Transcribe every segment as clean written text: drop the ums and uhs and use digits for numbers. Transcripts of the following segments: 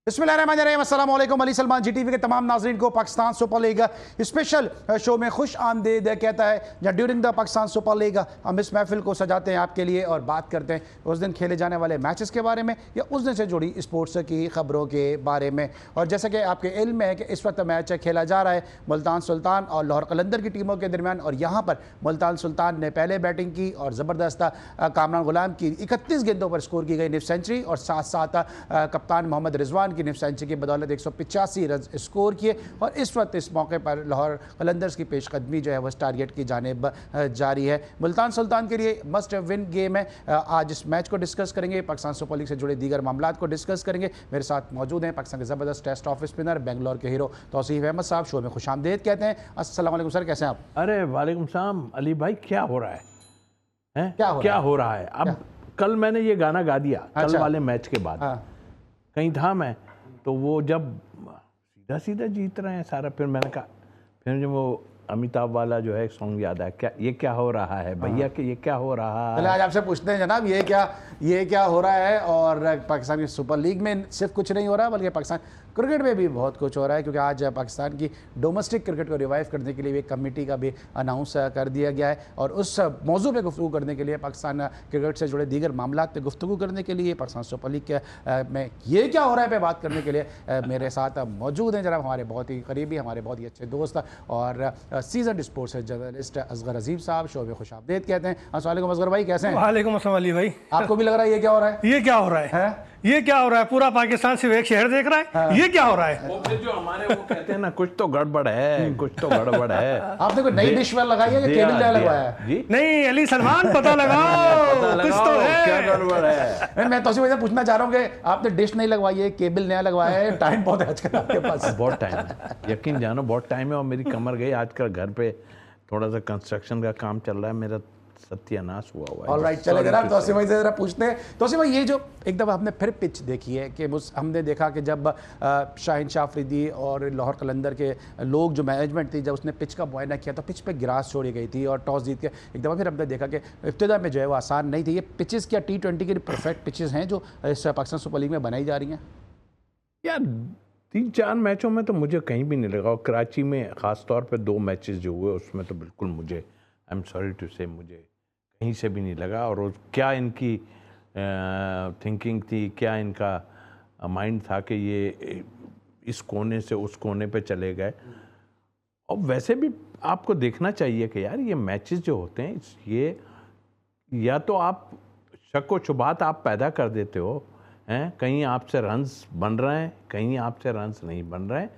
बिस्मिल्लाहिर्रहमानिर्रहीम, अस्सलाम वालेकुम। अली सलमान जीटीवी के तमाम नाज़रीन को Pakistan super league special show में खुश आमदीद कहता है, जहाँ during the Pakistan super league हम इस महफिल को सजाते हैं आपके लिए और बात करते हैं उस दिन खेले जाने वाले मैचेस के बारे में या उस दिन से जुड़ी स्पोर्ट्स की खबरों के बारे में। और जैसा कि आपके इल्म है कि इस वक्त मैच खेला जा रहा है मुल्तान सुल्तान और लाहौर कलंदर की टीमों के दरमियान, और यहाँ पर मुल्तान सुल्तान ने पहले बैटिंग की और ज़बरदस्त कामरान गुलाम की 31 गेंदों पर स्कोर की गई निफ सेंचुरी, और साथ साथ कप्तान मोहम्मद रिजवान की निफ सेंचुरी की बदौलत 185 रन स्कोर किए। और इस वक्त इस मौके पर लाहौर कलंदर्स की पेशकदमी जो है वह टारगेट की जानिब जारी है। मुल्तान सुल्तान के लिए मस्ट विन गेम है। आज इस मैच को डिस्कस करेंगे, पाकिस्तान सुपर लीग से जुड़े दीगर मामलात को डिस्कस करेंगे। मेरे साथ मौजूद हैं पाकिस्तान के ज़बरदस्त टेस्ट ऑफ स्पिनर बेंगलोर के हीरो तौसीफ अहमद साहब। शो में खुशामदीद कहते हैं। अस्सलाम वालेकुम सर, कैसे हैं आप? अरे वालेकुम सलाम अली भाई, क्या हो रहा है? क्या हो रहा है? अब कल मैंने ये गाना गा दिया कल वाले मैच के बाद। कहीं था मैं, तो वो जब सीधा सीधा जीत रहे हैं सारा, फिर मैंने कहा, फिर जब वो अमिताभ वाला जो है सॉन्ग याद आया, क्या ये क्या हो रहा है भैया, कि ये क्या हो रहा है। चलिए आज आपसे पूछते हैं जनाब, ये क्या हो रहा है। और पाकिस्तान की सुपर लीग में सिर्फ कुछ नहीं हो रहा बल्कि पाकिस्तान क्रिकेट में भी बहुत कुछ हो रहा है, क्योंकि आज पाकिस्तान की डोमेस्टिक क्रिकेट को रिवाइव करने के लिए एक कमेटी का भी अनाउंस कर दिया गया है। और उस मौजू पे गुफ्तगू करने के लिए, पाकिस्तान क्रिकेट से जुड़े दीगर मामलात पे गुफ्तगू करने के लिए, पाकिस्तान सुपर लीग के में ये क्या हो रहा है पे बात करने के लिए मेरे साथ मौजूद हैं जनाब हमारे बहुत ही करीबी, हमारे बहुत ही अच्छे दोस्त और season sports journalist Asghar Azeem साहब। शो में खुशामदीद कहते हैं। अस्सलाम वालेकुम असगर भाई, कैसे हैं? वालेकुम अस्सलाम अली भाई। आपको भी लग रहा है ये क्या हो रहा है? ये क्या हो रहा है? ये क्या हो रहा है? पूरा पाकिस्तान सिर्फ एक शहर देख रहा है। ये क्या हो रहा है? वो फिर जो हमारे वो कहते हैं ना, कुछ तो गड़बड़ है, कुछ तो गड़बड़ है। आपने कोई नई डिश लगाई है या केबल नया लगवाया है? जी नहीं अली सलमान, पता लगाओ कुछ तो है, क्या गड़बड़ है। मैं तौसीफ भाई से पूछना चाह रहा हूँ कि आपने डिश नहीं लगवाई है, केबल नया लगवाया है, टाइम बहुत है आजकल आपके पास? बहुत टाइम है, यकीन जानो बहुत टाइम है। और मेरी कमर गई आजकल, घर पे थोड़ा सा कंस्ट्रक्शन का काम चल रहा है, मेरा सत्यानाश हुआ है। ऑलराइट, चले जनाब तौसीफ भाई से जरा पूछते हैं। तौसीफ भाई, ये जो एक दफ़ा हमने फिर पिच देखी है कि हमने देखा कि जब शाहीन शाह अफरीदी और लाहौर कलंदर के लोग जो मैनेजमेंट थी, जब उसने पिच का मुआयना किया तो पिच पे ग्रास छोड़ी गई थी और टॉस जीत के एक दफ़ा फिर हमने देखा कि इब्तिदा में जो है वो आसान नहीं थी। ये पिचेस क्या T20 के परफेक्ट पिचेस हैं जो इस पाकिस्तान सुपर लीग में बनाई जा रही हैं? यार 3-4 मैचों में तो मुझे कहीं भी नहीं लगा, और कराची में ख़ास तौर पे 2 मैचेस जो हुए उसमें तो बिल्कुल मुझे, आई एम सॉरी टू से, मुझे कहीं से भी नहीं लगा। और क्या इनकी थिंकिंग थी, क्या इनका माइंड था कि ये इस कोने से उस कोने पे चले गए। और वैसे भी आपको देखना चाहिए कि यार ये मैचेस जो होते हैं, ये या तो आप शक व शुबात आप पैदा कर देते हो हैं, कहीं आपसे रन्स बन रहे हैं, कहीं आपसे रन्स नहीं बन रहे हैं,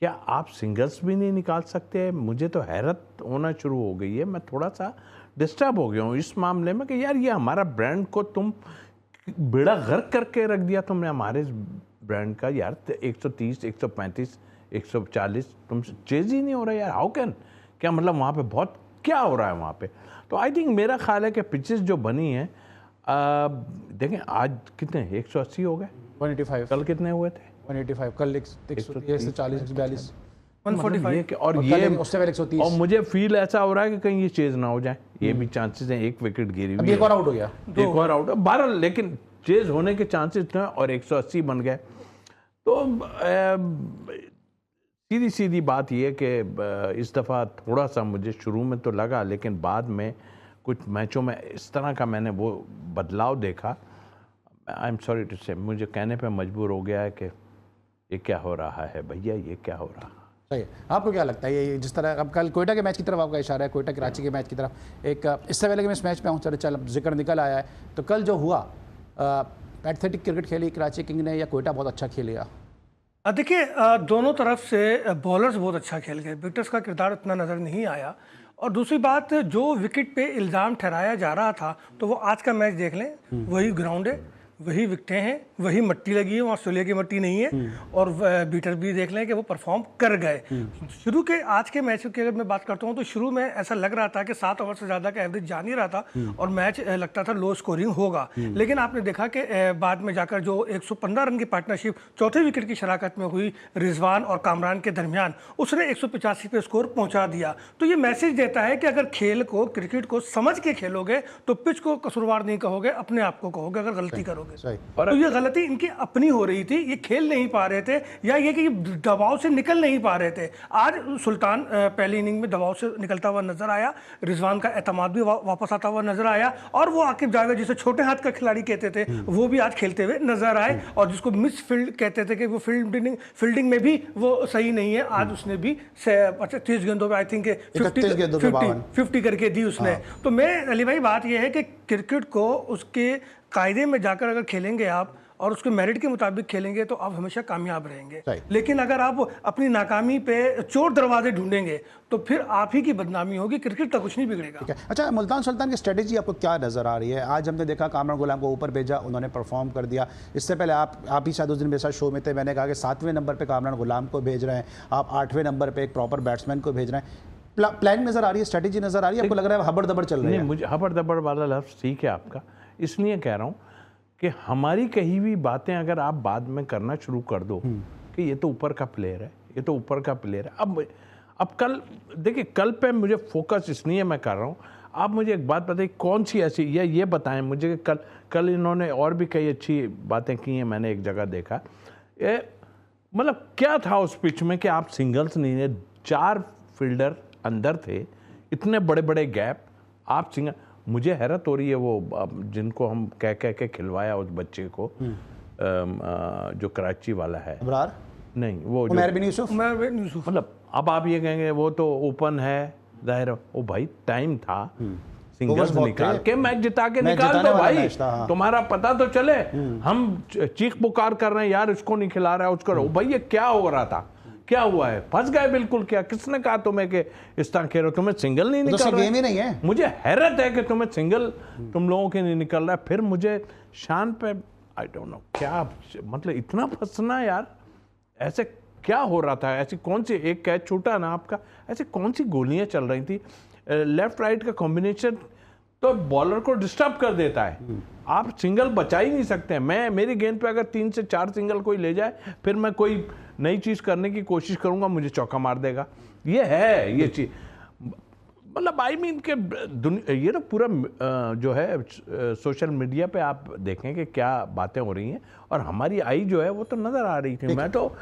क्या आप सिंगल्स भी नहीं निकाल सकते? मुझे तो हैरत होना शुरू हो गई है, मैं थोड़ा सा डिस्टर्ब हो गया हूँ इस मामले में कि यार ये हमारा ब्रांड को तुम बेड़ा गर्क करके रख दिया तुमने, हमारे ब्रांड का। यार 130, 135, 140 तुमसे चेज ही नहीं हो रहा यार, हाउ कैन, क्या मतलब वहाँ पे बहुत क्या हो रहा है वहाँ पे। तो आई थिंक मेरा ख्याल है कि पिचेस जो बनी हैं, देखें आज कितने 180 हो गए, 185, कल कितने हुए थे? 185, कल 140, 142, 145 और ये उससे पहले 130। और मुझे फील ऐसा हो रहा है कि कहीं ये चेज ना हो जाए, ये भी चांसेस हैं। एक विकेट गिरी हुई, एक और आउट हो गया, एक और आउट 12, लेकिन चेज होने के चांसेस हैं और 180 बन गए। तो सीधी सीधी बात ये कि इस दफ़ा थोड़ा सा मुझे शुरू में तो लगा, लेकिन बाद में कुछ मैचों में इस तरह का मैंने वो बदलाव देखा, आई एम सॉरी टू से, मुझे कहने पे मजबूर हो गया है कि ये क्या हो रहा है भैया, ये क्या हो रहा है। सही है। आपको क्या लगता है ये जिस तरह अब कल कोयटा के मैच की तरफ आपका इशारा है, कोयटा कराची के मैच की तरफ, एक इससे पहले कि मैं इस मैच में हूँ, चल जिक्र निकल आया है, तो कल जो हुआ पैथेटिक क्रिकेट खेली कराची किंग ने या कोयटा बहुत अच्छा खेलेगा? देखिए दोनों तरफ से बॉलर्स बहुत अच्छा खेल गए, विकेटर्स का किरदार उतना नज़र नहीं आया। और दूसरी बात, जो विकेट पे इल्ज़ाम ठहराया जा रहा था, तो वो आज का मैच देख लें, वही ग्राउंड है, वही विकटें हैं, वही मिट्टी लगी है, वहाँ ऑस्ट्रेलिया की मिट्टी नहीं है। और बीटर भी देख लें कि वो परफॉर्म कर गए। शुरू के आज के मैच की अगर मैं बात करता हूँ तो शुरू में ऐसा लग रहा था कि 7 ओवर से ज़्यादा का एवरेज जा नहीं रहा था और मैच लगता था लो स्कोरिंग होगा। लेकिन आपने देखा कि बाद में जाकर जो 115 रन की पार्टनरशिप चौथे विकेट की शराकत में हुई रिजवान और कामरान के दरमियान, उसने 185 पे स्कोर पहुँचा दिया। तो ये मैसेज देता है कि अगर खेल को, क्रिकेट को समझ के खेलोगे तो पिच को कसूरवार नहीं कहोगे, अपने आप को कहोगे अगर गलती करोगे। करोगे। सही। तो ये गलती इनकी अपनी हो रही थी, ये खेल नहीं पा रहे थे या ये कि दबाव से निकल नहीं पा रहे थे। आज सुल्तान पहली इनिंग में दबाव से निकलता हुआ नजर आया, रिजवान का एतमाद भी वापस आता हुआ नजर आया, और वो आकिब जावेद जिसे छोटे हाथ का खिलाड़ी कहते थे वो भी आज खेलते हुए नजर आए, और जिसको मिस फील्ड कहते थे कि वो फील्डिंग में भी वो सही नहीं है, आज उसने भी 30 गेंदों पे आई थिंक 50 करके दी उसने। तो मैं अली भाई बात यह है कि क्रिकेट को उसके कायदे में जाकर अगर खेलेंगे आप और उसके मेरिट के मुताबिक खेलेंगे तो आप हमेशा कामयाब रहेंगे। लेकिन अगर आप अपनी नाकामी पे चोर दरवाजे ढूंढेंगे तो फिर आप ही की बदनामी होगी, क्रिकेट का कुछ नहीं बिगड़ेगा। अच्छा, मुल्तान सुल्तान की स्ट्रेटेजी आपको क्या नजर आ रही है? आज हमने देखा कामरान गुलाम को ऊपर भेजा, उन्होंने परफॉर्म कर दिया। इससे पहले आप ही शायद उस दिन मेरे साथ शो में थे, मैंने कहा कि 7वें नंबर पर कामरान गुलाम को भेज रहे हैं, आप 8वें नंबर पर एक प्रॉपर बैट्समैन को भेज रहे हैं। प्लान नजर आ रही है, स्ट्रेटेजी नजर आ रही है, आपको लग रहा है हबड़ दबड़ चल रही है? मुझे हबड़ दबड़ वाला लफ्ज़ ठीक है आपका, इसलिए कह रहा हूँ कि हमारी कही हुई बातें अगर आप बाद में करना शुरू कर दो कि ये तो ऊपर का प्लेयर है, ये तो ऊपर का प्लेयर है। अब कल देखिए, कल पे मुझे फोकस इसलिए मैं कर रहा हूँ। आप मुझे एक बात बताइए, कौन सी ऐसी ये बताएं मुझे कि कल इन्होंने और भी कई अच्छी बातें की हैं, मैंने एक जगह देखा। मतलब क्या था उस पिच में कि आप सिंगल्स नहीं है, 4 फील्डर अंदर थे, इतने बड़े बड़े गैप, आप सिंगल। मुझे हैरत हो रही है वो जिनको हम कह के खिलवाया उस बच्चे को, जो कराची वाला है, अबरार नहीं वो उमर बिन यूसुफ, मतलब अब आप ये कहेंगे वो तो ओपन है, जाहिर है वो भाई टाइम था, सिंगल्स निकाल के मैच जिता के निकाल दो भाई, तुम्हारा पता तो चले। हम चीख पुकार कर रहे हैं यार इसको नहीं खिला रहा है, उसको भाई ये क्या हो रहा था, क्या हुआ है, फंस गए बिल्कुल। क्या किसने कहा तुम्हें कि इस तरह खेलो, तुम्हें सिंगल नहीं निकल रहा है? नहीं है। मुझे हैरत है कि तुम्हें सिंगल तुम लोगों के नहीं निकल रहा है। फिर मुझे शान पे आई डोंट नो क्या, मतलब इतना फंसना यार, ऐसे क्या हो रहा था? ऐसी कौन सी, एक कैच छूटा ना आपका, ऐसे कौन सी गोलियां चल रही थी? लेफ्ट राइट का कॉम्बिनेशन तो बॉलर को डिस्टर्ब कर देता है, आप सिंगल बचा ही नहीं सकते। मेरी गेंद पे अगर 3 से 4 सिंगल कोई ले जाए, फिर मैं कोई नई चीज़ करने की कोशिश करूंगा, मुझे चौका मार देगा। ये है ये चीज़, मतलब आई मीन के ये ना पूरा जो है सोशल मीडिया पे आप देखें कि क्या बातें हो रही हैं, और हमारी आई जो है वो तो नज़र आ रही थी। मैं तो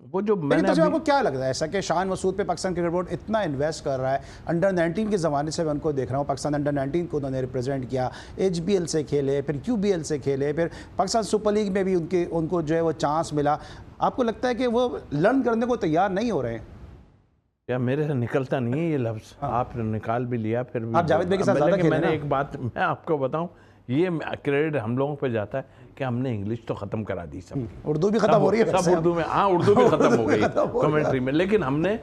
वो जो मैंने तो आपको क्या लगता है ऐसा कि शान मसूद पे पाकिस्तान क्रिकेट बोर्ड इतना इन्वेस्ट कर रहा है? अंडर 19 के ज़माने से मैं उनको देख रहा हूँ, पाकिस्तान अंडर 19 को उन्होंने रिप्रेजेंट किया, HBL से खेले, फिर QBL से खेले, फिर पाकिस्तान सुपर लीग में भी उनको जो है वो चांस मिला। आपको लगता है कि वो लर्न करने को तैयार नहीं हो रहे हैं? क्या मेरे से निकलता नहीं है ये लफ्ज़? आप निकाल भी लिया, फिर भी आप जावेद भाई के साथ ज़्यादा खेले। मैंने एक बात मैं आपको बताऊं, ये क्रेडिट हम लोगों पे जाता है कि हमने इंग्लिश तो ख़त्म करा दी, सब उर्दू भी ख़त्म हो रही है, सब उर्दू में, हाँ उर्दू भी ख़त्म हो गई कमेंट्री में। लेकिन हमने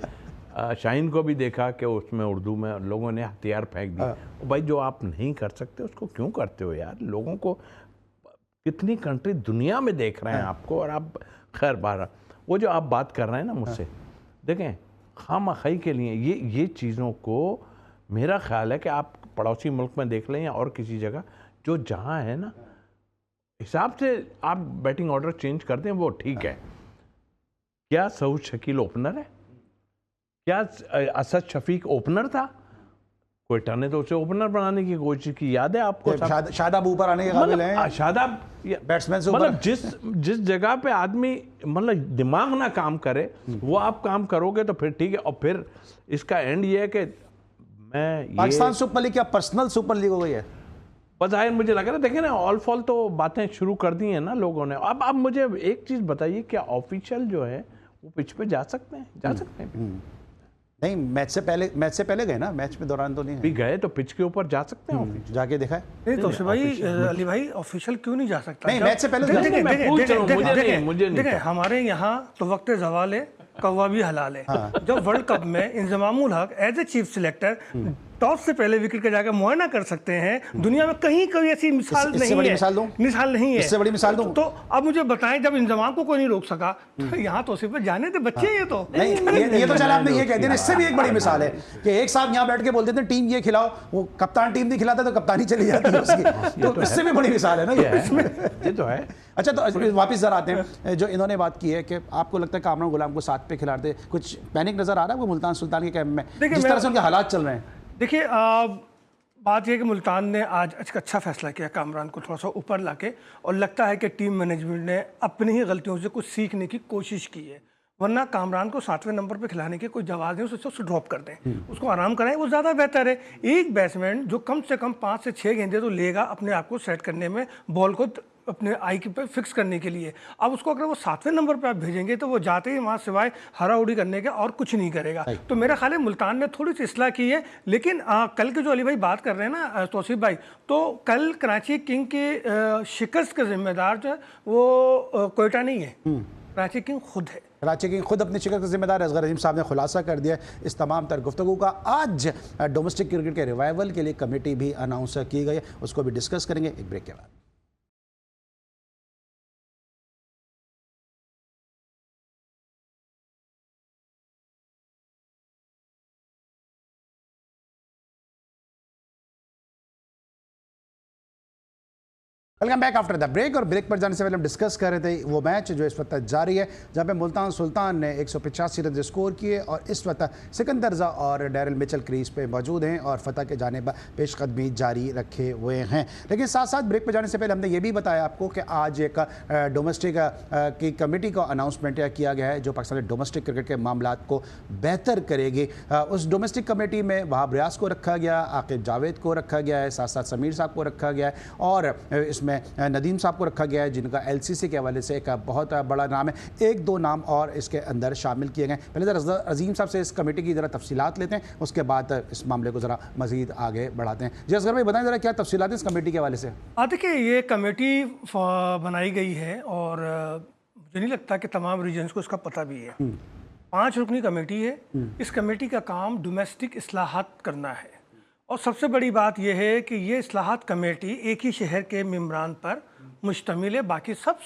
शाहीन को भी देखा कि उसमें उर्दू में लोगों ने हथियार फेंक दिए। भाई जो आप नहीं कर सकते उसको क्यों करते हो यार? लोगों को कितनी कंट्री दुनिया में देख रहे हैं आपको, और आप खैर बाहर वो जो आप बात कर रहे हैं ना मुझसे, देखें खामखई के लिए ये चीज़ों को, मेरा ख्याल है कि आप पड़ोसी मुल्क में देख लें या और किसी जगह, जो जहाँ है ना हिसाब से आप बैटिंग ऑर्डर चेंज कर दें, वो ठीक है। क्या सऊद शकील ओपनर है? क्या असद शफीक ओपनर था? कोयटा ने तो उसे ओपनर बनाने की कोशिश की, याद है आपको? शादाब ऊपर आने के काबिल हैं, शादाब बैट्समैन से मतलब जिस जगह पे आदमी मतलब दिमाग ना काम करे वो आप काम करोगे तो फिर ठीक है। और फिर इसका एंड ये है कि पाकिस्तान सुपर लीग क्या पर्सनल सुपर लीग हो गई है? बज़ाहिर मुझे लग रहा है, देखें ना ऑल फॉल तो बातें शुरू कर दी हैं ना लोगों ने। अब मुझे एक चीज़ बताइए, क्या ऑफिशियल जो है वो पिच पे जा सकते हैं? जा सकते हैं? नहीं, मैच से पहले गए ना, मैच में दौरान तो नहीं भी गए, तो पिच के ऊपर जा सकते हैं, जाके देखा है? नहीं तो भाई अली भाई ऑफिशियल क्यों नहीं जा सकता? नहीं, मैच से पहले देखें हमारे यहाँ तो वक्त ज़वाल कौवा भी हलाल है। जब वर्ल्ड कप में Inzamamul Haq as a chief selector toss से पहले विकेट का जाकर मुआयना कर सकते हैं, दुनिया में कहीं कोई ऐसी मिसाल नहीं है। मिसाल नहीं है, इससे बड़ी मिसाल दूं? तो अब मुझे बताएं, जब इंजमाम को कोई नहीं रोक सका तो यहाँ तो सिर्फ जाने थे बच्चे। ये तो नहीं, ये तो चल आपने ये कह दिया, इससे भी एक बड़ी मिसाल है कि एक साहब यहाँ बैठ के बोलते थे टीम ये खिलाओ, वो कप्तान टीम नहीं खिलाता तो कप्तानी चली जाती है उसकी। तो इससे भी बड़ी मिसाल है ना ये तो है। अच्छा, तो वापस जरा आते हैं, जो इन्होंने बात की है कि आपको लगता है कामरान गुलाम को 7 पे खिलाते, कुछ पैनिक नजर आ रहा है वो मुल्तान सुल्तान के कैंप में, जिस तरह से उनके हालात चल रहे हैं? देखिए बात यह है कि मुल्तान ने आज अच्छा फैसला किया कामरान को थोड़ा सा ऊपर लाके, और लगता है कि टीम मैनेजमेंट ने अपनी ही गलतियों से कुछ सीखने की कोशिश की है। वरना कामरान को 7वें नंबर पे खिलाने की कोई जवाब नहीं, उसको ड्रॉप कर दें, उसको आराम कराएं, वो ज़्यादा बेहतर है। एक बैट्समैन जो कम से कम 5 से 6 गेंदें तो लेगा अपने आप को सेट करने में, बॉल को अपने आई पे फिक्स करने के लिए। अब उसको अगर वो 7वें नंबर पे आप भेजेंगे तो वो जाते ही वहाँ सिवाय हरा उड़ी करने के और कुछ नहीं करेगा। तो मेरा ख्याल है मुल्तान ने थोड़ी सी इस्लाह की है। लेकिन कल के जो अली भाई बात कर रहे हैं ना तौसीफ भाई, तो कल कराची किंग के शिकस्त के जिम्मेदार जो है वो कोयटा नहीं है, कराची किंग खुद है। कराची किंग खुद अपनी शिकस्त का जिम्मेदार असगर रहीम साहब ने खुलासा कर दिया इस तमाम तर गुफ्तगू का। आज डोमेस्टिक क्रिकेट के रिवाइवल के लिए कमेटी भी अनाउंस की गई है, उसको भी डिस्कस करेंगे एक ब्रेक के बाद। Welcome back after the break. और ब्रेक पर जाने से पहले हम डिस्कस कर रहे थे वो मैच जो इस वक्त जारी है, जहां पे मुल्तान सुल्तान ने 185 रन स्कोर किए और इस वक्त सिकंदर रज़ा और डैरिल मिचेल क्रीज पे मौजूद हैं और फतह के जानिब पेशकदमी जारी रखे हुए हैं। लेकिन साथ साथ ब्रेक पर जाने से पहले हमने ये भी बताया आपको कि आज एक डोमेस्टिक की कमेटी का अनाउंसमेंट किया गया है जो पाकिस्तानी डोमेस्टिक क्रिकेट के मामला को बेहतर करेगी। उस डोमेस्टिक कमेटी में वहाब रियाज को रखा गया, आकिब जावेद को रखा गया है, साथ साथ समीर साहब को रखा गया है और इसमें नदीम साहब को रखा गया है जिनका एलसीसी के हवाले से एक बहुत बड़ा नाम है। एक दो नाम और इसके अंदर शामिल किए गए। पहले ज़रा अजीम साहब से इस कमेटी की ज़रा तफसीलात लेते हैं, उसके बाद इस मामले को ज़रा मज़ीद आगे बढ़ाते हैं। जी असगर भाई बताएं ज़रा क्या तफसीलात हैं इस कमेटी के हवाले से। देखिए ये कमेटी बनाई गई है और मुझे नहीं लगता कि तमाम रीजन्स को इसका पता भी है। 5 रुकनी कमेटी है। इस कमेटी का काम डोमेस्टिक इस्लाहात करना है और सबसे बड़ी बात यह है कि ये इस्लाहात कमेटी एक ही शहर के मेम्बरान पर मुश्तमिल है, बाकी सब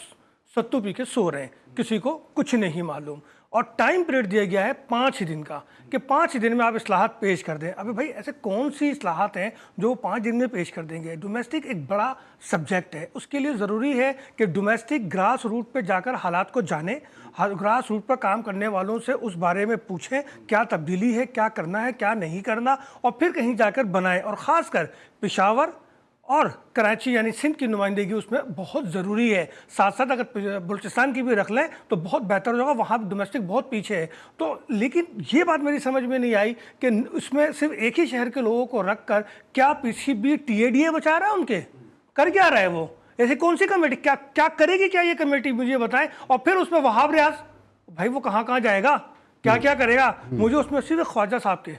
सत्तू पी के सो रहे हैं, किसी को कुछ नहीं मालूम। और टाइम पीरियड दिया गया है 5 दिन का कि 5 दिन में आप इस्लाहात पेश कर दें। अबे भाई ऐसे कौन सी इस्लाहात हैं जो 5 दिन में पेश कर देंगे? डोमेस्टिक एक बड़ा सब्जेक्ट है, उसके लिए ज़रूरी है कि डोमेस्टिक ग्रास रूट पे जाकर हालात को जाने, ग्रास रूट पर काम करने वालों से उस बारे में पूछें क्या तब्दीली है, क्या करना है, क्या नहीं करना, और फिर कहीं जाकर बनाएं। और ख़ासकर पेशावर और कराची यानी सिंध की नुमाइंदगी उसमें बहुत ज़रूरी है। साथ साथ अगर बलूचिस्तान की भी रख लें तो बहुत बेहतर होगा, वहाँ डोमेस्टिक बहुत पीछे है। तो लेकिन ये बात मेरी समझ में नहीं आई कि उसमें सिर्फ एक ही शहर के लोगों को रख कर क्या पीसीबी टीएडीए बचा रहा है, उनके कर क्या रहा है वो? ऐसी कौन सी कमेटी क्या क्या करेगी क्या ये कमेटी, मुझे बताएं। और फिर उसमें वहाब रियाज भाई वो कहाँ जाएगा, क्या क्या करेगा? मुझे उसमें सिर्फ ख्वाजा साहब के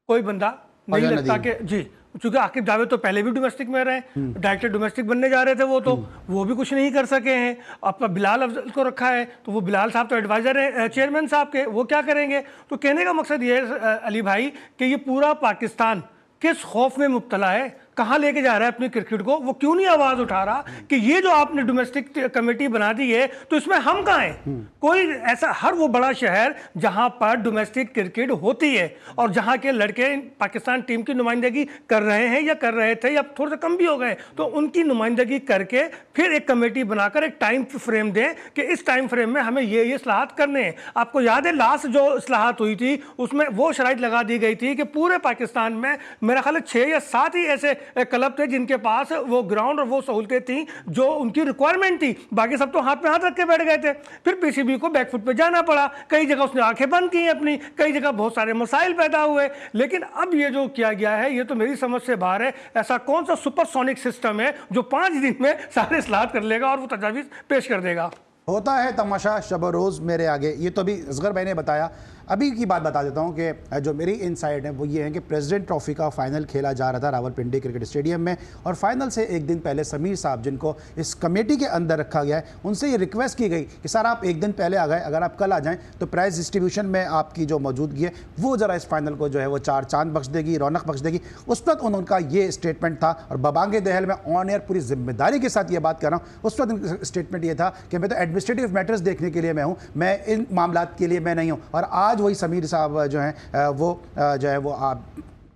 कोई बंदा नहीं लगता कि जी, चूंकि आकिब जावेद तो पहले भी डोमेस्टिक में रहे, डायरेक्टर डोमेस्टिक बनने जा रहे थे वो भी कुछ नहीं कर सके हैं। अब बिलाल अफजल को रखा है तो वो बिलाल साहब तो एडवाइजर है चेयरमैन साहब के, वो क्या करेंगे? तो कहने का मकसद ये है अली भाई कि ये पूरा पाकिस्तान किस खौफ में मुब्तला है, कहाँ लेके जा रहा है अपनी क्रिकेट को, वो क्यों नहीं आवाज उठा रहा कि ये जो आपने डोमेस्टिक कमेटी बना दी है तो इसमें हम कहाँ हैं? कोई ऐसा हर वो बड़ा शहर जहां पर डोमेस्टिक क्रिकेट होती है और जहां के लड़के पाकिस्तान टीम की नुमाइंदगी कर रहे हैं या कर रहे थे या थोड़ा सा कम भी हो गए, तो उनकी नुमाइंदगी करके फिर एक कमेटी बनाकर एक टाइम फ्रेम दें कि इस टाइम फ्रेम में हमें ये इस्लाहात करने हैं। आपको याद है लास्ट जो इस्लाहात हुई थी उसमें वो शराइत लगा दी गई थी कि पूरे पाकिस्तान में मेरा ख्याल है 6 या 7 ही ऐसे क्लब थे जिनके पास वो ग्राउंड और वो सहूलतें थी जो उनकी रिक्वायरमेंट थी, बाकी सब तो हाथ में हाथ रख के बैठ गए थे। फिर पीसीबी को बैकफुट पे जाना पड़ा, कई जगह उसने आंखें बंद की अपनी, कई जगह बहुत सारे मसाइल पैदा हुए। लेकिन अब ये जो किया गया है ये तो मेरी समझ से बाहर है। ऐसा कौन सा सुपरसोनिक सिस्टम है जो 5 दिन में सारे इस्लाहात कर लेगा और वो तजावीज़ पेश कर देगा? होता है तमाशा शब रोज़ मेरे आगे। ये तो अभी असगर भाई ने बताया। अभी की बात बता देता हूँ कि जो मेरी इनसाइड है वो ये है कि प्रेसिडेंट ट्रॉफी का फाइनल खेला जा रहा था रावलपिंडी क्रिकेट स्टेडियम में और फाइनल से एक दिन पहले समीर साहब जिनको इस कमेटी के अंदर रखा गया है उनसे ये रिक्वेस्ट की गई कि सर आप एक दिन पहले आ गए, अगर आप कल आ जाएं तो प्राइज़ डिस्ट्रीब्यूशन में आपकी जो मौजूदगी है वो ज़रा इस फाइनल को जो है वो 4 चांद बख्श देगी, रौनक बख्श देगी। उस वक्त उनका ये स्टेटमेंट था और बबांगे दहल में ऑन एयर पूरी जिम्मेदारी के साथ ये बात कर रहा हूँ। उस वक्त स्टेटमेंट ये था कि मैं तो एडमिनिस्ट्रेटिव मैटर्स देखने के लिए मैं हूँ, मैं इन मामलात के लिए मैं नहीं हूँ। और आज वही समीर साहब जो हैं वो जो है वो आप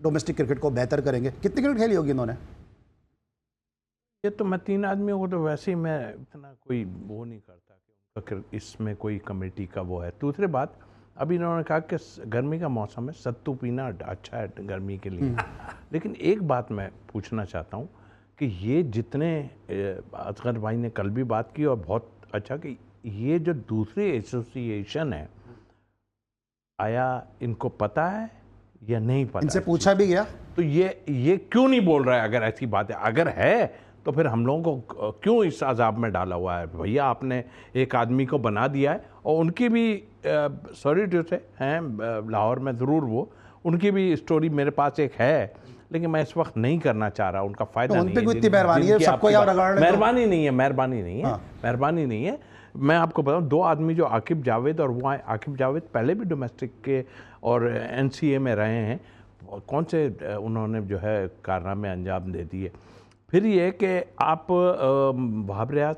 डोमेस्टिक क्रिकेट को बेहतर करेंगे। कितनी क्रिकेट खेली होगी इन्होंने? ये तो मैं 3 आदमियों को तो वैसे ही मैं इतना कोई वो नहीं करता कि उनका इसमें कोई कमेटी का वो है। दूसरी बात, अभी इन्होंने कहा कि गर्मी का मौसम है, सत्तू पीना अच्छा है गर्मी के लिए। लेकिन एक बात मैं पूछना चाहता हूँ कि ये जितने असगर भाई ने कल भी बात की और बहुत अच्छा कि ये जो दूसरी एसोसिएशन है, आया इनको पता है या नहीं पता? इनसे पूछा भी गया तो ये क्यों नहीं बोल रहा है? अगर ऐसी बात है, अगर है तो फिर हम लोगों को क्यों इस अजाब में डाला हुआ है? भैया आपने एक आदमी को बना दिया है, और उनकी भी सॉरी टू से हैं लाहौर में ज़रूर वो, उनकी भी स्टोरी मेरे पास एक है, लेकिन मैं इस वक्त नहीं करना चाह रहा, उनका फ़ायदा तो नहीं उन पे इतनी मेहरबानी है, सबको यहाँ रगड़ने दो। मेहरबानी नहीं है, मेहरबानी नहीं है, मेहरबानी नहीं है। मैं आपको बताऊं, दो आदमी जो आकिब जावेद और वो आकिब जावेद पहले भी डोमेस्टिक के और एनसीए में रहे हैं, कौन से उन्होंने जो है कारनामे अंजाम दे दिए। फिर ये कि आप वहाब रियाज,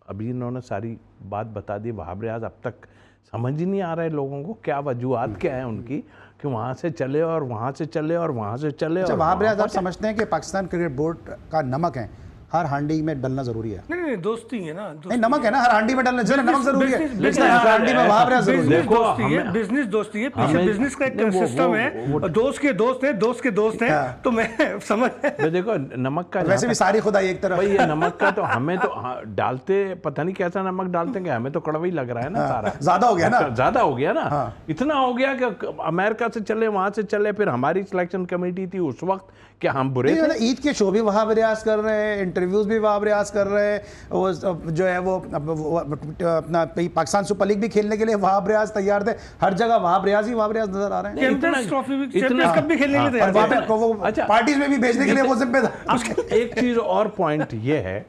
अभी इन्होंने सारी बात बता दी, वहाब रियाज अब तक समझ ही नहीं आ रहा है लोगों को क्या वजूहत क्या है उनकी कि वहाँ से चले और वहाँ से चले और वहाँ से चले। अच्छा, और वहाब रियाज आप समझते हैं कि पाकिस्तान क्रिकेट बोर्ड का नमक है, हर हांडी में डलना जरूरी है? नहीं, दोस्ती है ना, नहीं, नमक है ना, हर हांडी में डलना जरूरी, नमक जरूरी है, लेकिन हर हांडी में वहाब रियाज जरूरी है। बिजनेस दोस्ती है, पीछे बिजनेस का एक सिस्टम है, दोस्त के दोस्त हैं, दोस्त के दोस्त हैं, तो मैं समझ। देखो नमक का, वैसे भी सारी खुदाई एक तरफ, भाई ये नमक का तो हमें तो डालते पता नहीं कैसा नमक डालते हैं, हमें तो कड़वा ही लग रहा है ना सारा। ज्यादा हो गया ना, ज्यादा हो गया ना, इतना हो गया कि अमेरिका से चले वहां से चले, फिर हमारी सिलेक्शन कमेटी थी उस वक्त, क्या हम बुरे थे? ईद के शो भी वहाब रियाज कर रहे हैं, इंटरव्यूज भी वहाब रियाज कर रहे हैं, वो जो है वो अपना पाकिस्तान सुपर लीग भी खेलने के लिए वहाब रियाज तैयार थे, हर जगह वहाब रियाज नजर आ रहे हैं। चैंपियंस ट्रॉफी भी, चैंपियंस कप भी खेलने के लिए तैयार थे, वो पार्टीज में भी भेजने के लिए वो जिम्मेदार। एक चीज और पॉइंट ये है,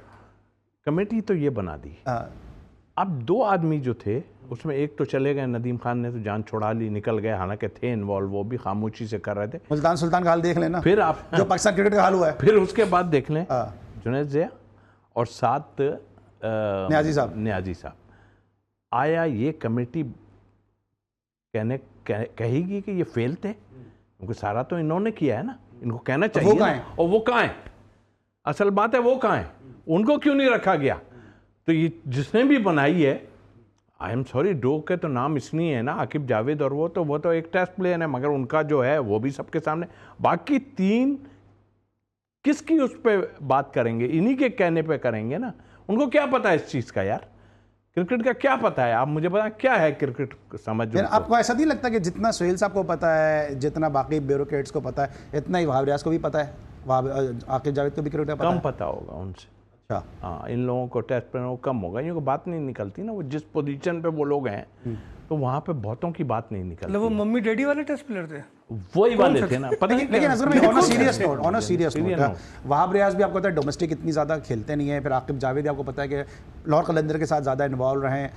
कमेटी तो ये बना दी, अब दो आदमी जो थे उसमें एक तो चले गए, नदीम खान ने तो जान छुड़ा ली, निकल गए, हालांकि थे इन्वॉल्व, वो भी खामोशी से कर रहे थे। मुल्तान सुल्तान का हाल देख लेना, फिर आप जो पाकिस्तान क्रिकेट का हाल हुआ है, फिर उसके बाद देख लें जुनैद ज़िया और साथ नियाजी साहब। आया ये कमेटी कहेगी कि ये फेल थे? क्योंकि सारा तो इन्होंने किया है ना, इनको कहना चाहिए ना। और वो कहाँ है? असल बात है वो कहाँ है, उनको क्यों नहीं रखा गया? तो ये जिसने भी बनाई है, आई एम सॉरी, डो के तो नाम इसलिए है ना, आकिब जावेद, और वो तो एक टेस्ट प्लेयर है, मगर उनका जो है वो भी सबके सामने, बाकी तीन किसकी उस पर बात करेंगे? इन्हीं के कहने पे करेंगे ना। उनको क्या पता है इस चीज़ का यार, क्रिकेट का क्या पता है? आप मुझे बताएं क्या है क्रिकेट समझ। आपको ऐसा नहीं लगता कि जितना सोहेल साहब को पता है, जितना बाकी ब्यूरोक्रेट्स को पता है, इतना ही वहाब रियाज को भी पता है, आकिब जावेद को भी क्रिकेट का कम पता होगा उनसे। हाँ, इन लोगों को टेस्ट प्लेयरों को कम होगा, क्योंकि बात नहीं निकलती ना, वो जिस पोजीशन पे वो लोग हैं तो वहाँ पे बहुतों की बात नहीं निकलती। वो मम्मी डैडी वाले टेस्ट प्लेयर थे, वही वाले थे ना, पता नहीं। लेकिन अगर on a serious note, Wahab Riaz भी आपको पता है डोमेस्टिक इतनी ज़्यादा खेलते नहीं है, फिर आकिब जावेद आपको पता है कि लाहौर कलंदर के साथ ज़्यादा इन्वॉल्व रहे हैं,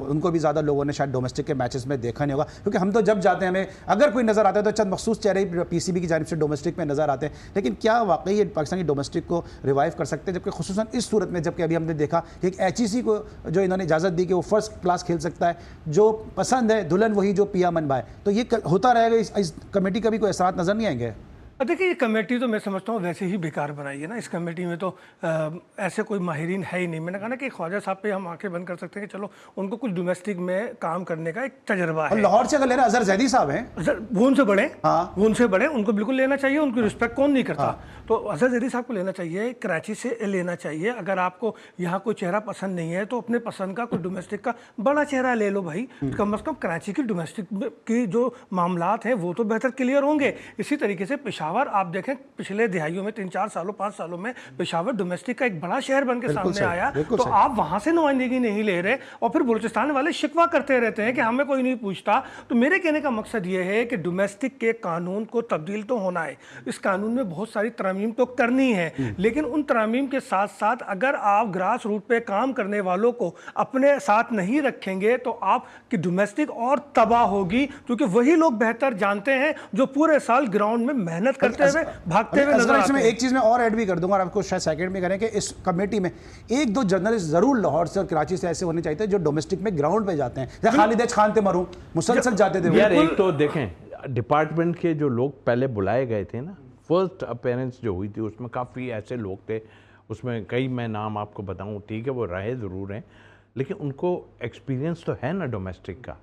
उनको भी ज़्यादा लोगों ने शायद डोमेस्टिक के मैचेस में देखा नहीं होगा, क्योंकि हम तो जब जाते हैं हमें अगर कोई नज़र आता है तो चंद मखसूस चेहरे पीसीबी की जानिब से डोमेस्टिक में नज़र आते हैं। लेकिन क्या वाकई ये पाकिस्तानी डोमेस्टिक को रिवाइव कर सकते हैं, जबकि खुसूसन इस सूरत में, जबकि अभी हमने देखा कि एक एचईसी को जो इन्होंने इजाज़त दी कि वो फर्स्ट क्लास खेल सकता है, जो पसंद है दुल्हन वही जो पिया मन भाए, तो ये होता रहेगा, इस कमेटी का भी कोई असरात नजर नहीं आएंगे? देखिए, ये कमेटी तो मैं समझता हूँ वैसे ही बेकार बनाई है ना। इस कमेटी में तो ऐसे कोई माहिरीन है ही नहीं। मैंने कहा ना कि ख्वाजा साहब पे हम आंखें बंद कर सकते हैं कि चलो उनको कुछ डोमेस्टिक में काम करने का एक तजर्बा है। लाहौर से अगर ले रहे अजहर जैदी साहब हैं, वो उनसे बड़े, हाँ, वो उनसे बड़े, उनको बिल्कुल लेना चाहिए, उनकी रिस्पेक्ट कौन नहीं करता। तो अजहर जैदी साहब को लेना चाहिए, कराची से लेना चाहिए। अगर आपको यहाँ कोई चेहरा पसंद नहीं है तो अपने पसंद का कोई डोमेस्टिक का बड़ा चेहरा ले लो भाई, कम अज़ कम कराची की डोमेस्टिक की जो मामलात हैं वो तो बेहतर क्लियर होंगे। इसी तरीके से पेशावर आप देखें, पिछले दिहाइयों में 3-4 सालों 5 सालों में पेशावर डोमेस्टिक का एक बड़ा शहर बन के सामने आया, तो आप वहां से नुमाइंदगी नहीं ले रहे, और फिर बलूचिस्तान वाले शिकवा करते रहते हैं कि हमें कोई नहीं पूछता। तो मेरे कहने का मकसद ये है कि डोमेस्टिक के कानून को तब्दील तो होना है, इस कानून में बहुत सारी तरमीम तो करनी है, लेकिन उन तरमीम के साथ साथ अगर आप ग्रास रूट पे काम करने वालों को अपने साथ नहीं रखेंगे तो आपकी डोमेस्टिक और तबाह होगी, क्योंकि वही लोग बेहतर जानते हैं जो पूरे साल ग्राउंड में मेहनत करते हुए भागते हुए नजर आते हैं। एक चीज मैं और ऐड भी कर दूंगा, और आपको शायद सेकंड में करें कि इस कमेटी में 1-2 जर्नलिस्ट जरूर लाहौर से और कराची से ऐसे होने चाहिए जो डोमेस्टिक में ग्राउंड पे जाते हैं। खालिद खान थे मरूम, मुसलसल जाते थे यार। एक तो देखें डिपार्टमेंट के जो लोग पहले बुलाए गए थे ना, फर्स्ट अपीयरेंस जो हुई थी उसमें काफ़ी ऐसे लोग थे, उसमें कई मैं नाम आपको बताऊं, ठीक है वो रहे ज़रूर हैं, लेकिन उनको एक्सपीरियंस तो है ना डोमेस्टिक का,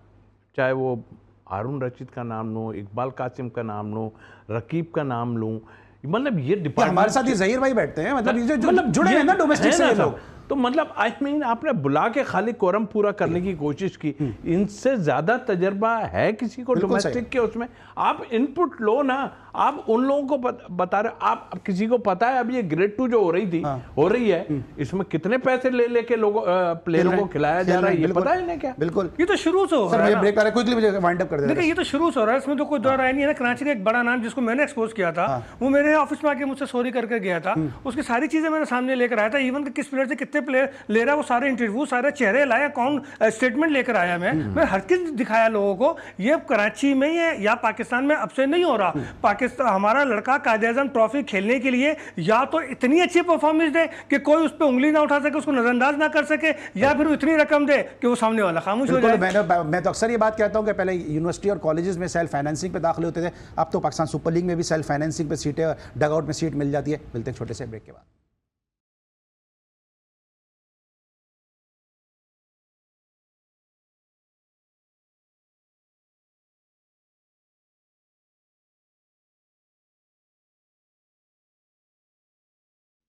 चाहे वो हारून रशीद का नाम लूँ, इकबाल कासिम का नाम लूँ, रकीब का नाम लूँ, मतलब ये डिपार्टमेंट हमारे साथ ये जहीर भाई बैठते हैं, मतलब ये जो मतलब जुड़े हैं ना डोमेस्टिक से ये लोग, तो मतलब आई मीन आपने बुला के खाली कोरम पूरा करने की कोशिश की, इनसे ज्यादा तजर्बा है किसी को डोमेस्टिक के उसमें? आप इनपुट लो ना, आप उन लोगों को बता रहे, आप किसी को पता है अब ये ग्रेड 2 जो हो रही थी, हो रही है, इसमें कितने पैसे ले लेके लोगों प्लेयरों को खिलाया जा रहा है, ये पता है ना क्या? बिल्कुल, ये तो शुरू से हो सर रहा मुझे है। ब्रेक आ रहा है, क्विकली मुझे वाइंड अप कर देना। देखिए ये तो शुरू से हो रहा है, इसमें तो कोई दो राय नहीं है ना। कराची का एक बड़ा नाम जिसको मैंने एक्सपोज किया था, वो मेरे ऑफिस में आके मुझसे सॉरी करके गया था, उसकी सारी चीजें मेरे सामने लेकर आया था, इवन कि किस प्लेयर से कितने प्लेयर ले रहा है, वो सारे इंटरव्यू, सारे चेहरे लाया, कौन स्टेटमेंट लेकर आया, मैं हर चीज दिखाया लोगों को। ये कराची में ही है या पाकिस्तान में अब से नहीं हो रहा। पाकिस्तान, हमारा लड़का कायद-ए-आज़म ट्रॉफी खेलने के लिए या तो इतनी अच्छी परफॉर्मेंस दे कि कोई उस पर उंगली ना उठा सके, उसको नजरअंदाज ना कर सके, या फिर इतनी रकम दे कि वो सामने वाला खामोश हो जाए। मैं तो अक्सर ये बात कहता हूँ कि पहले यूनिवर्सिटी और कॉलेजेस में सेल्फ फाइनेंसिंग पे दाखिले होते थे, अब तो पाकिस्तान सुपर लीग में भी सेल्फ फाइनेंसिंग पे सीटें, डगआउट में सीट मिल जाती है। मिलते हैं छोटे से ब्रेक के बाद।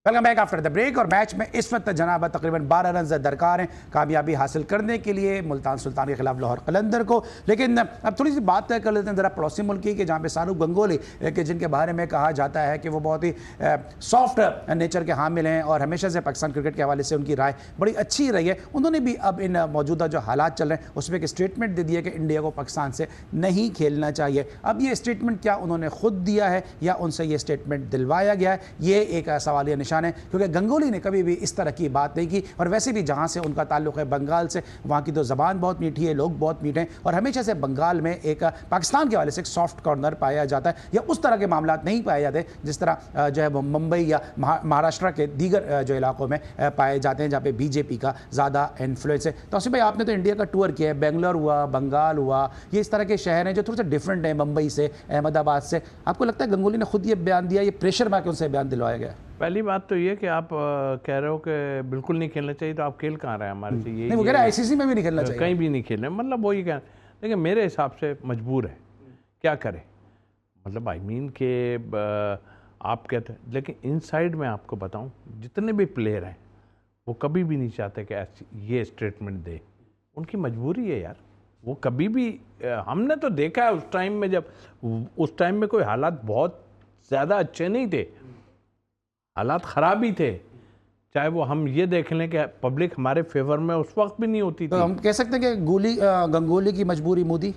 Welcome back after the break. और मैच में इस वक्त जनाब तकरीबन 12 रन दरकार हैं कामयाबी हासिल करने के लिए मुल्तान सुल्तान के खिलाफ लाहौर कलंदर को। लेकिन अब थोड़ी सी बात तय कर लेते हैं ज़रा पड़ोसी मुल्क की, कि जहाँ पे सानू गंगोली के जिनके बारे में कहा जाता है कि वो बहुत ही सॉफ्ट नेचर के हामिल हैं और हमेशा से पाकिस्तान क्रिकेट के हवाले से उनकी राय बड़ी अच्छी रही है। उन्होंने भी अब इन मौजूदा जो हालात चल रहे हैं उसमें एक स्टेटमेंट दे दिया कि इंडिया को पाकिस्तान से नहीं खेलना चाहिए। अब ये स्टेटमेंट क्या उन्होंने खुद दिया है या उनसे ये स्टेटमेंट दिलवाया गया है, ये एक सवालिया निशान है, क्योंकि गंगोली ने कभी भी इस तरह की बात नहीं की। और वैसे भी जहाँ से उनका ताल्लुक है बंगाल से, वहाँ की तो ज़बान बहुत मीठी है, लोग बहुत मीठे हैं, और हमेशा से बंगाल में एक पाकिस्तान के हवाले से एक सॉफ्ट कॉर्नर पाया जाता है, या उस तरह के मामला नहीं पाए जाते जिस तरह जो है वो मुंबई या महाराष्ट्र के दीगर जो इलाकों में पाए जाते हैं जहाँ पे बीजेपी का ज़्यादा इन्फ्लुएंस है। तो भाई आपने तो इंडिया का टूर किया है, बेंगलोर हुआ, बंगाल हुआ, ये इस तरह के शहर हैं जो थोड़ा सा डिफरेंट है मुंबई से, अहमदाबाद से। आपको लगता है गंगोली ने खुद ये बयान दिया, ये प्रेशर में आके उनसे बयान दिलवाया गया? पहली बात तो ये कि आप कह रहे हो कि बिल्कुल नहीं खेलना चाहिए, तो आप खेल कहाँ रहे हैं हमारे से? नहीं, वो कह रहे हैं आईसीसी में भी नहीं खेलना चाहिए, कहीं भी नहीं खेलना, मतलब वो ये कह, लेकिन मेरे हिसाब से मजबूर है, क्या करे, मतलब आई मीन के आप कहते हैं, लेकिन इनसाइड में आपको बताऊं जितने भी प्लेयर हैं वो कभी भी नहीं चाहते कि ये स्टेटमेंट दे, उनकी मजबूरी है यार। वो कभी भी, हमने तो देखा है उस टाइम में, जब उस टाइम में कोई हालात बहुत ज़्यादा अच्छे नहीं थे, हालात ख़राब ही थे, चाहे वो हम ये देख लें कि पब्लिक हमारे फेवर में उस वक्त भी नहीं होती थी। तो हम कह सकते हैं कि गंगोली की मजबूरी मोदी,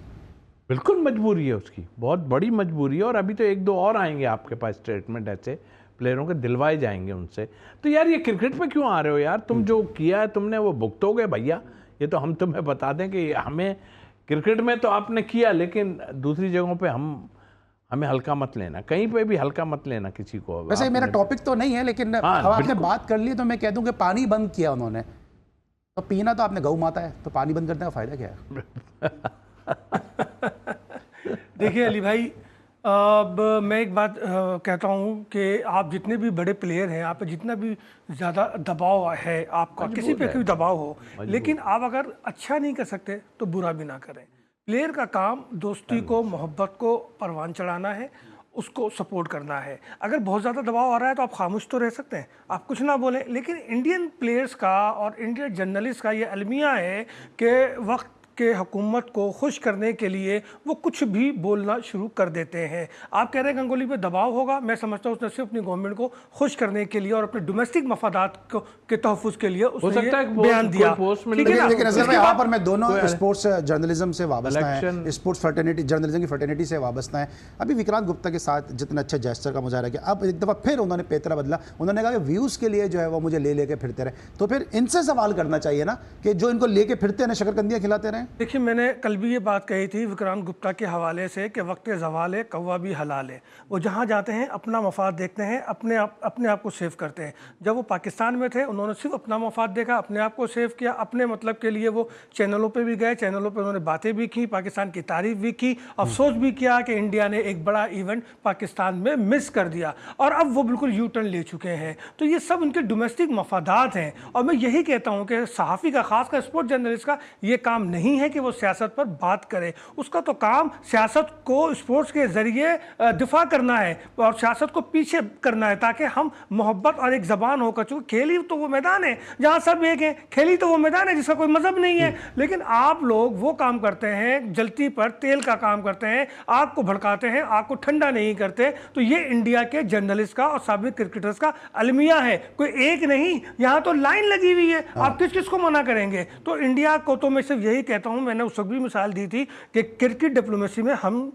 बिल्कुल मजबूरी है उसकी, बहुत बड़ी मजबूरी है। और अभी तो एक दो और आएंगे आपके पास स्टेटमेंट, ऐसे प्लेयरों के दिलवाए जाएंगे उनसे। तो यार ये क्रिकेट पे क्यों आ रहे हो यार, तुम जो किया है तुमने वो भुगतोगे भैया, ये तो हम तुम्हें बता दें कि हमें क्रिकेट में तो आपने किया, लेकिन दूसरी जगहों पे हमें हल्का मत लेना, कहीं पे भी हल्का मत लेना किसी को। वैसे मेरा टॉपिक तो नहीं है, लेकिन अब आपने बात कर ली तो मैं कह दूं कि पानी बंद किया उन्होंने, तो पीना तो आपने गौ माता है, तो पानी बंद करने का फायदा क्या है? देखिए अली भाई, अब मैं एक बात कहता हूँ कि आप जितने भी बड़े प्लेयर हैं, आप पे जितना भी ज़्यादा दबाव है, आपका किसी पे कोई दबाव हो, लेकिन आप अगर अच्छा नहीं कर सकते तो बुरा भी ना करें। प्लेयर का काम दोस्ती को, मोहब्बत को परवान चढ़ाना है, उसको सपोर्ट करना है। अगर बहुत ज़्यादा दबाव आ रहा है तो आप खामोश तो रह सकते हैं, आप कुछ ना बोलें, लेकिन इंडियन प्लेयर्स का और इंडियन जर्नलिस्ट का ये अलमिया है कि वक्त के हुकूमत को खुश करने के लिए वो कुछ भी बोलना शुरू कर देते हैं। आप कह रहे हैं गंगोली पे दबाव होगा, मैं समझता हूँ उसने सिर्फ अपनी गवर्नमेंट को खुश करने के लिए और अपने डोमेस्टिक मफादात के तहफ़्फ़ुज़ के लिए उसने बयान दिया। लेकिन अज़हर भाई यहाँ पर मैं दोनों स्पोर्ट्स जर्नलिज्म से वाबस्ता है, स्पोर्ट्स फ्रेटर्निटी, जर्नलिज्म की फ्रेटर्निटी से वाबस्ता है। अभी विक्रांत गुप्ता के साथ जितना अच्छा जेस्चर का मुजाहरा किया, अब एक दफ़ा फिर उन्होंने पेतरा बदला, उन्होंने कहा कि व्यूज़ के लिए जो है वो मुझे लेके फिरते रहे। तो फिर इनसे सवाल करना चाहिए ना कि जो इनको लेके फिरते हैं शकरकंदियाँ खिलाते रहे। देखिए मैंने कल भी ये बात कही थी विक्रांत गुप्ता के हवाले से कि वक्त ज़वाल है, कौवा भी हलाल है। वो जहाँ जाते हैं अपना मफाद देखते हैं, अपने आप को सेव करते हैं। जब वो पाकिस्तान में थे उन्होंने सिर्फ अपना मफाद देखा, अपने आप को सेव किया, अपने मतलब के लिए वो चैनलों पे भी गए, चैनलों पे उन्होंने बातें भी की, पाकिस्तान की तारीफ भी की, अफसोस भी किया कि इंडिया ने एक बड़ा इवेंट पाकिस्तान में मिस कर दिया, और अब वो बिल्कुल यू टर्न ले चुके हैं। तो ये सब उनके डोमेस्टिक मफादात हैं, और मैं यही कहता हूँ कि सहाफ़ी का, खासकर स्पोर्ट्स जर्नलिस्ट का ये काम नहीं नहीं है कि वो सियासत पर बात करे। उसका तो काम सियासत को स्पोर्ट्स के जरिए दिफा करना है और सियासत को पीछे करना है, ताकि हम मोहब्बत और एक जबान होकर, चूंकि खेल ही तो वो मैदान है जहां सब एक है, खेल ही तो वो मैदान है जिसका कोई मजहब नहीं है। लेकिन आप लोग वो काम करते हैं, जलती पर तेल का काम करते हैं, आग को भड़काते हैं, आग को ठंडा नहीं करते। तो ये इंडिया के जर्नलिस्ट का और साबिक क्रिकेटर्स का अलमिया है, कोई एक नहीं, यहां तो लाइन लगी हुई है। आप किस किस को मना करेंगे? तो इंडिया को तो मैं सिर्फ यही कहता हूं, मैंने उस वक्त भी मिसाल दी थी कि क्रिकेट डिप्लोमेसी में हम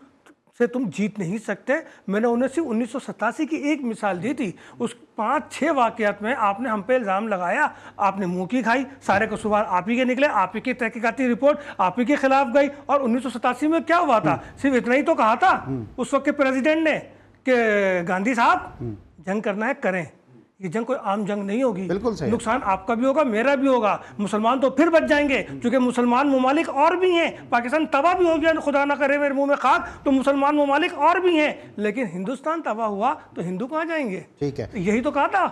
से तुम जीत नहीं सकते। मैंने उन्हें सिर्फ 1987 की एक मिसाल दी थी। उस 5-6 वाकयात में आपने हम पे इल्ज़ाम लगाया, आपने मुंह की खाई, सारे कसूरवार आप ही के निकले, आप ही की तहकीकाती रिपोर्ट आप ही के खिलाफ गई। और 1987 में क्या हुआ था? सिर्फ इतना ही तो कहा था उस वक्त के प्रेसिडेंट ने कि गांधी साहब जंग करना है करें, ये जंग कोई आम जंग नहीं होगी, बिल्कुल सही। नुकसान आपका भी होगा मेरा भी होगा, मुसलमान तो फिर बच जाएंगे क्योंकि मुसलमान ममालिक और भी हैं। पाकिस्तान तबाह भी हो गया, खुदा ना करे मेरे मुंह में खाक, तो मुसलमान ममालिक और भी हैं, लेकिन हिंदुस्तान तबाह हुआ तो हिंदू कहाँ जाएंगे? ठीक है, यही तो कहा था।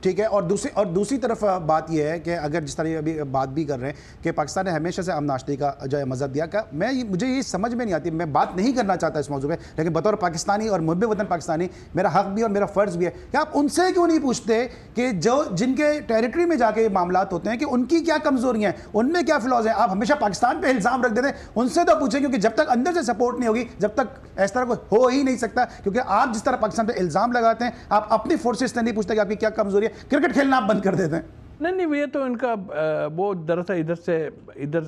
ठीक है। और दूसरी तरफ बात यह है कि अगर जिस तरह अभी बात भी कर रहे हैं कि पाकिस्तान ने हमेशा से अमनाश्ती का जो है मजहब दिया, का मुझे ये समझ में नहीं आती, मैं बात नहीं करना चाहता इस मौजू पे, लेकिन बतौर पाकिस्तानी और मुहब्बे वतन पाकिस्तानी मेरा हक भी और मेरा फ़र्ज़ भी है कि आप उनसे क्यों नहीं पूछते कि जो जिनके टेरिटरी में जाके मामलात होते हैं कि उनकी क्या कमजोरियां हैं, उनमें क्या फ्लॉज हैं। आप हमेशा पाकिस्तान पे इल्ज़ाम रख देते हैं, उनसे तो पूछें, क्योंकि जब तक अंदर से सपोर्ट नहीं होगी जब तक इस तरह को हो ही नहीं सकता। क्योंकि आप जिस तरह पाकिस्तान पे इल्ज़ाम लगाते हैं, आप अपनी फोर्सेस से नहीं पूछते कि आपकी क्या कमजोरी है, क्रिकेट खेलना आप बंद कर देते हैं। नहीं, ये तो इनका वो दरअसल इधर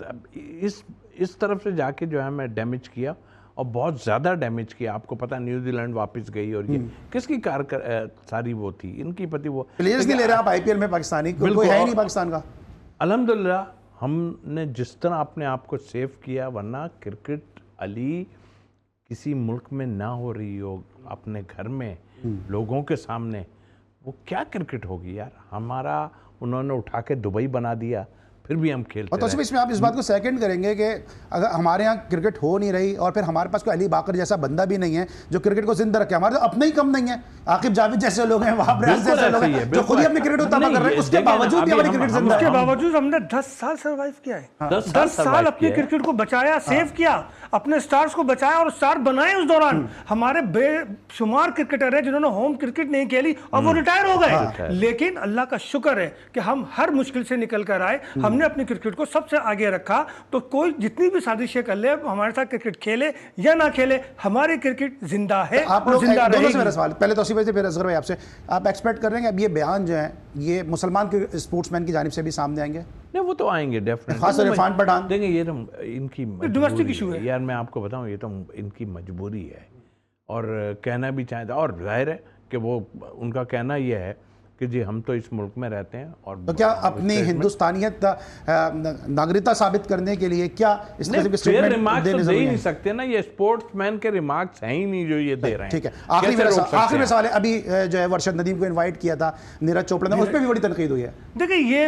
इस तरफ से जाके जो है मैं डैमेज किया और बहुत ज़्यादा डैमेज किया। आपको पता न्यूजीलैंड वापस गई और ये किसकी सारी वो थी, इनकी पति वो प्लेयर्स नहीं ले रहे आप आईपीएल में पाकिस्तानी, कोई है ही नहीं पाकिस्तान का। अल्हम्दुलिल्लाह हमने जिस तरह अपने आप को सेव किया, वरना क्रिकेट अली किसी मुल्क में ना हो रही हो, अपने घर में लोगों के सामने, वो क्या क्रिकेट होगी यार। हमारा उन्होंने उठा के दुबई बना दिया, फिर भी हम खेलते और तो इसमें आप इस बात को सेकंड करेंगे कि अगर हमारे यहाँ क्रिकेट हो नहीं रही और फिर हमारे पास कोई अली बाकर जैसा बंदा भी नहीं है जो क्रिकेट को जिंदा रखे, हमारे तो अपने ही कम नहीं है, आकिब जावेद जैसे लोग हैं, वहाब रियाज जैसे लोग हैं जो खुद ही अपने क्रिकेट को तबाह कर रहे हैं, उसके बावजूद भी हमारी क्रिकेट जिंदा है। उसके बावजूद हमने 10 साल सर्वाइव किया है, 10 साल अपनी क्रिकेट को बचाया, सेव किया, अपने स्टार्स को बचाया और स्टार बनाए। उस दौरान हमारे बेशुमार क्रिकेटर हैं जिन्होंने होम क्रिकेट नहीं खेली और वो रिटायर हो गए, लेकिन अल्लाह का शुक्र है कि हम हर मुश्किल से निकल कर आए, हमने अपनी क्रिकेट को सबसे आगे रखा। तो कोई जितनी भी साजिशें कर ले, हमारे साथ क्रिकेट खेले या ना खेले, हमारी क्रिकेट जिंदा है। आप लोग दोनों से मेरा सवाल, पहले तो भाई से फिर असगर भाई आपसे, आप एक्सपेक्ट कर रहे हैं कि अब ये बयान जो है ये मुसलमान के स्पोर्ट्समैन की जानिब से भी सामने आएंगे? नहीं, वो तो आएंगे डेफिनेटली, खासतौर इरफान पठान देंगे। ये तो इनकी डोमेस्टिक इशू है यार, मैं आपको बताऊं, ये तो इनकी मजबूरी है और कहना भी चाहता, और जाहिर है कि वो उनका कहना ये है कि जी हम तो इस मुल्क में रहते हैं। और तो क्या अपनी हिंदुस्तानियत नागरिकता साबित करने के लिए क्या इस तरह के स्टेटमेंट रिमार्क्स तो दे ही नहीं सकते ना, ये स्पोर्ट्समैन के रिमार्क्स हैं ही नहीं जो ये दे रहे हैं। ठीक है, आखिरी में सवाल है, अभी जो है वर्षद नदीम को इनवाइट किया था नीरज चोपड़ा ने, उस पर भी बड़ी तनकीद हुई है। देखिए ये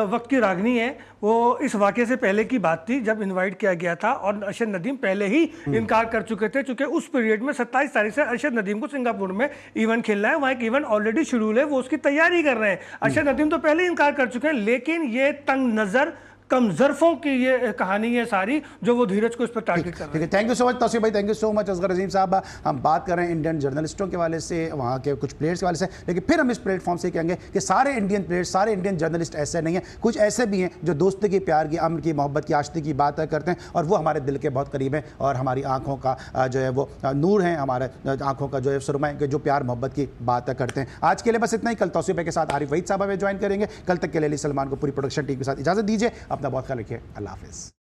वक्त की रागनी है, वो इस वाक़े से पहले की बात थी जब इनवाइट किया गया था और अरशद नदीम पहले ही इनकार कर चुके थे, चूंकि उस पीरियड में 27 तारीख से अरशद नदीम को सिंगापुर में इवेंट खेलना है, वहाँ एक इवेंट ऑलरेडी शेड्यूल है, वो उसकी तैयारी कर रहे हैं। अरशद नदीम तो पहले ही इनकार कर चुके हैं, लेकिन ये तंग नज़र कमजरफों की ये कहानी है सारी जो वो धीरज को इस पर टारगेट कर रहे हैं। Thank you so much Tauseef भाई, thank you so much Asghar Azeem साहब। हम बात कर रहे हैं इंडियन जर्नलिस्टों के वाले से, वहाँ के कुछ प्लेयर्स के वाले से, लेकिन फिर हम इस प्लेटफॉर्म से कहेंगे कि सारे इंडियन प्लेयर्स, सारे इंडियन जर्नलिस्ट ऐसे नहीं हैं, कुछ ऐसे भी हैं जो दोस्ती की, प्यार की, अमन की, मोहब्बत की, आशिकी की बात करते हैं और वो हमारे दिल के बहुत करीब हैं और हमारी आँखों का जो है वो नूर है, हमारे आँखों का जो है सुरमा है, जो प्यार मोहब्बत की बात करते हैं। आज के लिए बस इतना ही। कल तौसीफ भाई के साथ आरिफ वहीद साहब हमें ज्वाइन करेंगे। कल तक के लिए अली सलमान को पूरी प्रोडक्शन टीम के साथ इजाज़त दीजिए। अपना बहुत ख्याल रखिए। अल्लाह हाफ़िज़।